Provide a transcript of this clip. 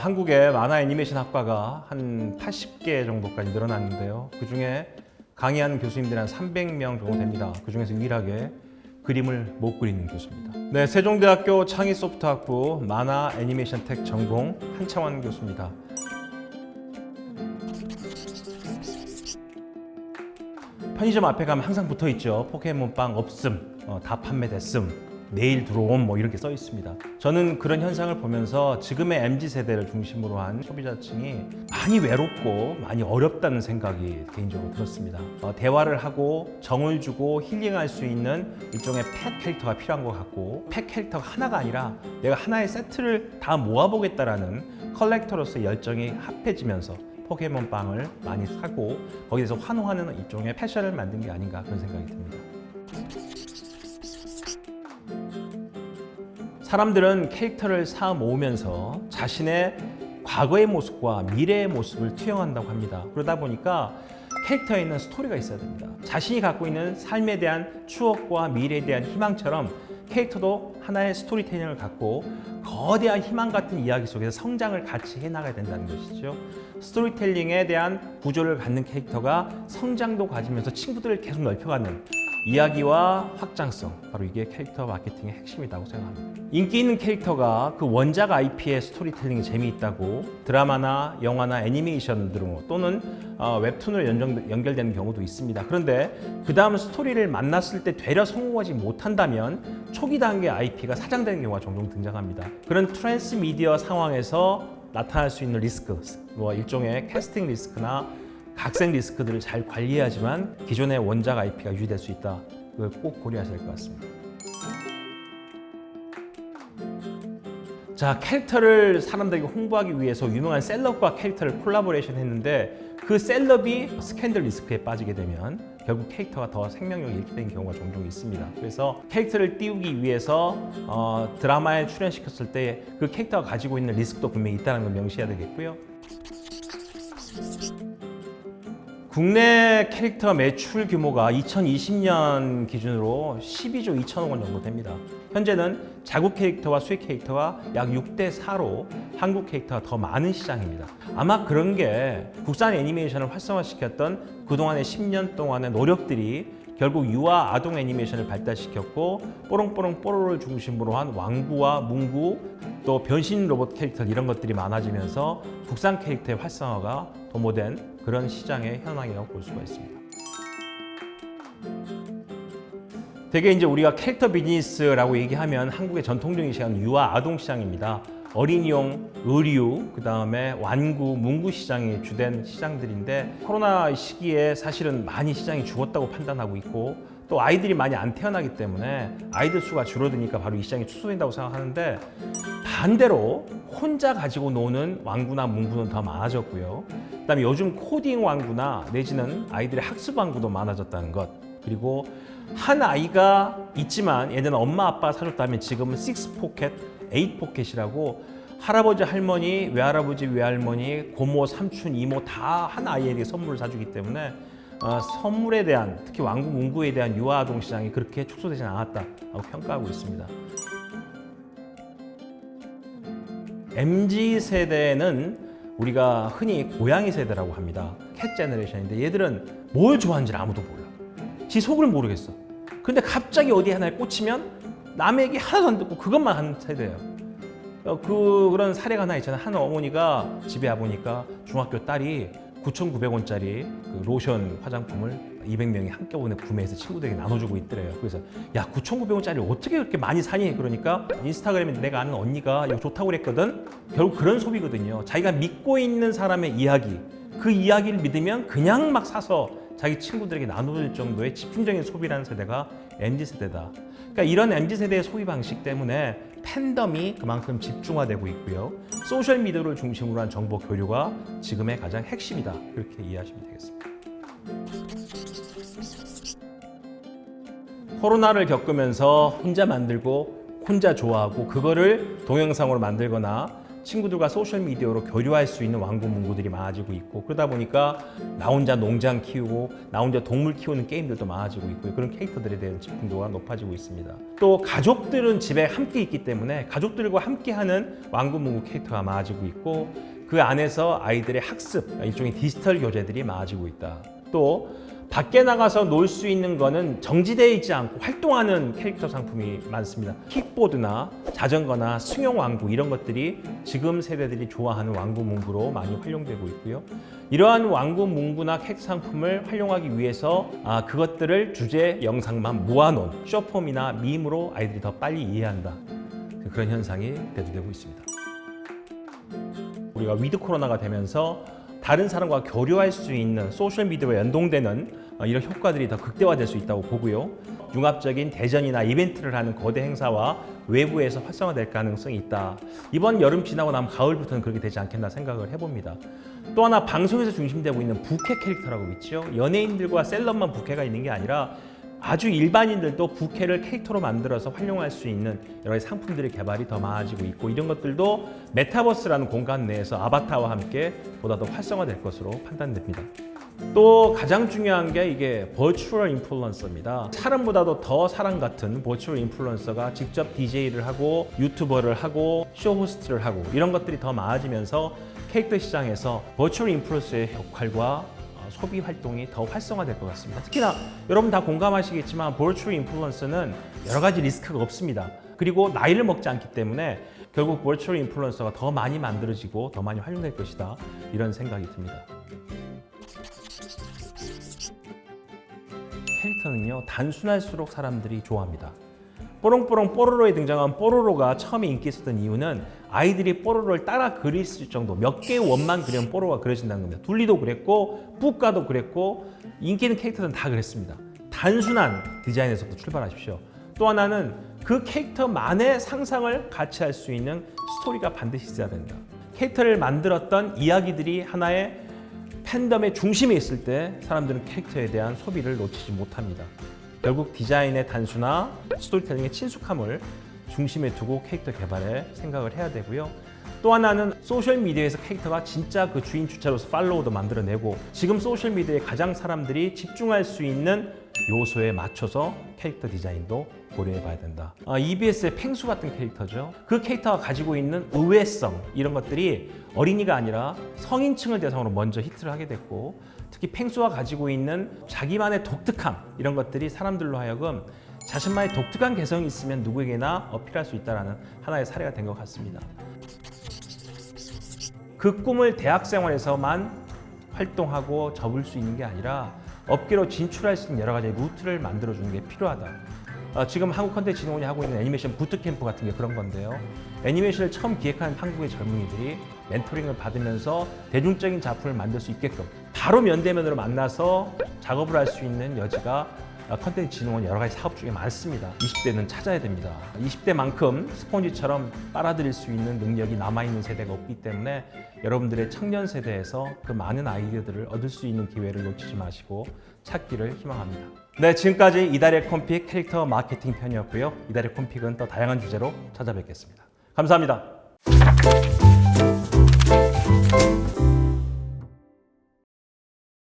한국의 만화 애니메이션 학과가 한 80개 정도까지 늘어났는데요. 그중에 강의하는 교수님들이 한 300명 정도 됩니다. 그중에서 유일하게 그림을 못 그리는 교수입니다. 네, 세종대학교 창의소프트학부 만화 애니메이션 텍 전공 한창원 교수입니다. 편의점 앞에 가면 항상 붙어 있죠. 포켓몬빵 없음, 다 판매됐음, 내일 들어옴 뭐 이렇게 써 있습니다. 저는 그런 현상을 보면서 지금의 MZ세대를 중심으로 한 소비자층이 많이 외롭고 많이 어렵다는 생각이 개인적으로 들었습니다. 대화를 하고 정을 주고 힐링할 수 있는 일종의 펫 캐릭터가 필요한 것 같고, 펫 캐릭터가 하나가 아니라 내가 하나의 세트를 다 모아보겠다라는 컬렉터로서의 열정이 합해지면서 포켓몬빵을 많이 사고 거기에서 환호하는 일종의 패션을 만든 게 아닌가 그런 생각이 듭니다. 사람들은 캐릭터를 사 모으면서 자신의 과거의 모습과 미래의 모습을 투영한다고 합니다. 그러다 보니까 캐릭터에 있는 스토리가 있어야 됩니다. 자신이 갖고 있는 삶에 대한 추억과 미래에 대한 희망처럼 캐릭터도 하나의 스토리텔링을 갖고 거대한 희망 같은 이야기 속에서 성장을 같이 해나가야 된다는 것이죠. 스토리텔링에 대한 구조를 갖는 캐릭터가 성장도 가지면서 친구들을 계속 넓혀가는 이야기와 확장성, 바로 이게 캐릭터 마케팅의 핵심이라고 생각합니다. 인기 있는 캐릭터가 그 원작 IP의 스토리텔링이 재미있다고 드라마나 영화나 애니메이션 등으로 또는 웹툰으로 연결되는 경우도 있습니다. 그런데 그 다음 스토리를 만났을 때 되려 성공하지 못한다면 초기 단계 IP가 사장되는 경우가 종종 등장합니다. 그런 트랜스미디어 상황에서 나타날 수 있는 리스크, 뭐 일종의 캐스팅 리스크나 각색 리스크들을 잘 관리해야지만 기존의 원작 IP가 유지될 수 있다. 그걸 꼭 고려하셔야 될 것 같습니다. 자, 캐릭터를 사람들에게 홍보하기 위해서 유명한 셀럽과 캐릭터를 콜라보레이션 했는데 그 셀럽이 스캔들 리스크에 빠지게 되면 결국 캐릭터가 더 생명력을 잃게 되는 경우가 종종 있습니다. 그래서 캐릭터를 띄우기 위해서 드라마에 출연시켰을 때 그 캐릭터가 가지고 있는 리스크도 분명히 있다는 걸 명시해야 되겠고요. 국내 캐릭터 매출 규모가 2020년 기준으로 12조 2천억 원 정도 됩니다. 현재는 자국 캐릭터와 수입 캐릭터가 약 6대 4로 한국 캐릭터가 더 많은 시장입니다. 아마 그런 게 국산 애니메이션을 활성화시켰던 그동안의 10년 동안의 노력들이 결국 유아 아동 애니메이션을 발달시켰고 뽀롱뽀롱 뽀로로를 중심으로 한 왕구와 문구 또 변신 로봇 캐릭터 이런 것들이 많아지면서 국산 캐릭터의 활성화가 도모된 그런 시장의 현황이라고 볼 수가 있습니다. 되게 이제 우리가 캐릭터 비즈니스라고 얘기하면 한국의 전통적인 시장은 유아 아동 시장입니다. 어린이용, 의류, 그 다음에 완구, 문구 시장이 주된 시장들인데 코로나 시기에 사실은 많이 시장이 죽었다고 판단하고 있고 또 아이들이 많이 안 태어나기 때문에 아이들 수가 줄어드니까 바로 이 시장이 축소된다고 생각하는데 반대로 혼자 가지고 노는 완구나 문구는 더 많아졌고요. 그다음에 요즘 코딩 완구나 내지는 아이들의 학습 완구도 많아졌다는 것. 그리고 한 아이가 있지만 예전에 엄마 아빠가 사줬다면 지금은 6포켓, 8포켓이라고 할아버지, 할머니, 외할아버지, 외할머니, 고모, 삼촌, 이모 다 한 아이에게 선물을 사주기 때문에 선물에 대한 특히 완구, 문구에 대한 유아 아동 시장이 그렇게 축소되지 않았다고 평가하고 있습니다. MZ세대는 우리가 흔히 고양이 세대라고 합니다. 캣 제너레이션인데 얘들은 뭘 좋아하는지 아무도 몰라. 지 속을 모르겠어. 근데 갑자기 어디 하나에 꽂히면 남의 얘기 하나도 안 듣고 그것만 하는 세대예요. 그런 사례가 하나 있잖아요. 한 어머니가 집에 와보니까 중학교 딸이 9,900원짜리 그 로션 화장품을 200명이 한꺼번에 구매해서 친구들에게 나눠주고 있더래요. 그래서 야 9,900원짜리 어떻게 그렇게 많이 사니? 그러니까 인스타그램에 내가 아는 언니가 이거 좋다고 그랬거든. 결국 그런 소비거든요. 자기가 믿고 있는 사람의 이야기, 그 이야기를 믿으면 그냥 막 사서 자기 친구들에게 나눠줄 정도의 집중적인 소비라는 세대가 MZ세대다. 그러니까 이런 MZ세대의 소비 방식 때문에 팬덤이 그만큼 집중화되고 있고요. 소셜미디어를 중심으로 한 정보 교류가 지금의 가장 핵심이다. 그렇게 이해하시면 되겠습니다. 코로나를 겪으면서 혼자 만들고 혼자 좋아하고 그거를 동영상으로 만들거나 친구들과 소셜미디어로 교류할 수 있는 왕구 문구들이 많아지고 있고, 그러다 보니까 나 혼자 농장 키우고 나 혼자 동물 키우는 게임들도 많아지고 있고요. 그런 캐릭터들에 대한 집중도가 높아지고 있습니다. 또 가족들은 집에 함께 있기 때문에 가족들과 함께하는 왕구 문구 캐릭터가 많아지고 있고, 그 안에서 아이들의 학습, 일종의 디지털 교재들이 많아지고 있다. 또 밖에 나가서 놀 수 있는 거는 정지되어 있지 않고 활동하는 캐릭터 상품이 많습니다. 킥보드나 자전거나 승용 왕구, 이런 것들이 지금 세대들이 좋아하는 왕구 문구로 많이 활용되고 있고요. 이러한 왕구 문구나 캐릭터 상품을 활용하기 위해서 그것들을 주제 영상만 모아놓은 숏폼이나 밈으로 아이들이 더 빨리 이해한다. 그런 현상이 대두되고 있습니다. 우리가 위드 코로나가 되면서 다른 사람과 교류할 수 있는 소셜미디어와 연동되는 이런 효과들이 더 극대화될 수 있다고 보고요. 융합적인 대전이나 이벤트를 하는 거대 행사와 외부에서 활성화될 가능성이 있다. 이번 여름 지나고 나면 가을부터는 그렇게 되지 않겠나 생각을 해봅니다. 또 하나, 방송에서 중심되고 있는 부캐 캐릭터라고 있죠. 연예인들과 셀럽만 부캐가 있는 게 아니라 아주 일반인들도 부캐를 캐릭터로 만들어서 활용할 수 있는 여러 가지 상품들의 개발이 더 많아지고 있고, 이런 것들도 메타버스라는 공간 내에서 아바타와 함께 보다 더 활성화될 것으로 판단됩니다. 또 가장 중요한 게 이게 버추얼 인플루언서입니다. 사람보다도 더 사람 같은 버추얼 인플루언서가 직접 DJ를 하고 유튜버를 하고 쇼 호스트를 하고, 이런 것들이 더 많아지면서 캐릭터 시장에서 버추얼 인플루언서의 역할과 소비 활동이 더 활성화될 것 같습니다. 특히나 여러분 다 공감하시겠지만 버추얼 인플루언서는 여러 가지 리스크가 없습니다. 그리고 나이를 먹지 않기 때문에 결국 버추얼 인플루언서가 더 많이 만들어지고 더 많이 활용될 것이다, 이런 생각이 듭니다. 캐릭터는요, 단순할수록 사람들이 좋아합니다. 뽀롱뽀롱 뽀로로에 등장한 뽀로로가 처음에 인기 있었던 이유는 아이들이 뽀로로를 따라 그릴 수 있을 정도, 몇 개의 원만 그리면 뽀로로가 그려진다는 겁니다. 둘리도 그랬고 뿌까도 그랬고 인기 있는 캐릭터들은 다 그랬습니다. 단순한 디자인에서부터 출발하십시오. 또 하나는 그 캐릭터만의 상상을 같이 할 수 있는 스토리가 반드시 있어야 된다. 캐릭터를 만들었던 이야기들이 하나의 팬덤의 중심에 있을 때 사람들은 캐릭터에 대한 소비를 놓치지 못합니다. 결국 디자인의 단순화, 스토리텔링의 친숙함을 중심에 두고 캐릭터 개발에 생각을 해야 되고요. 또 하나는 소셜미디어에서 캐릭터가 진짜 그 주인 주체로서 팔로워도 만들어내고, 지금 소셜미디어에 가장 사람들이 집중할 수 있는 요소에 맞춰서 캐릭터 디자인도 고려해 봐야 된다. EBS의 펭수 같은 캐릭터죠. 그 캐릭터가 가지고 있는 의외성, 이런 것들이 어린이가 아니라 성인층을 대상으로 먼저 히트를 하게 됐고, 특히 펭수가 가지고 있는 자기만의 독특함, 이런 것들이 사람들로 하여금 자신만의 독특한 개성이 있으면 누구에게나 어필할 수 있다는 하나의 사례가 된 것 같습니다. 그 꿈을 대학 생활에서만 활동하고 접을 수 있는 게 아니라 업계로 진출할 수 있는 여러 가지 루트를 만들어주는 게 필요하다. 지금 한국컨텐츠진흥원이 하고 있는 애니메이션 부트캠프 같은 게 그런 건데요. 애니메이션을 처음 기획한 한국의 젊은이들이 멘토링을 받으면서 대중적인 작품을 만들 수 있게끔 바로 면대면으로 만나서 작업을 할 수 있는 여지가 컨텐츠진흥원 여러 가지 사업 중에 많습니다. 20대는 찾아야 됩니다. 20대만큼 스폰지처럼 빨아들일 수 있는 능력이 남아있는 세대가 없기 때문에 여러분들의 청년 세대에서 그 많은 아이디어들을 얻을 수 있는 기회를 놓치지 마시고 찾기를 희망합니다. 네, 지금까지 이달의 콤픽 캐릭터 마케팅 편이었고요. 이달의 콤픽은 또 다양한 주제로 찾아뵙겠습니다. 감사합니다.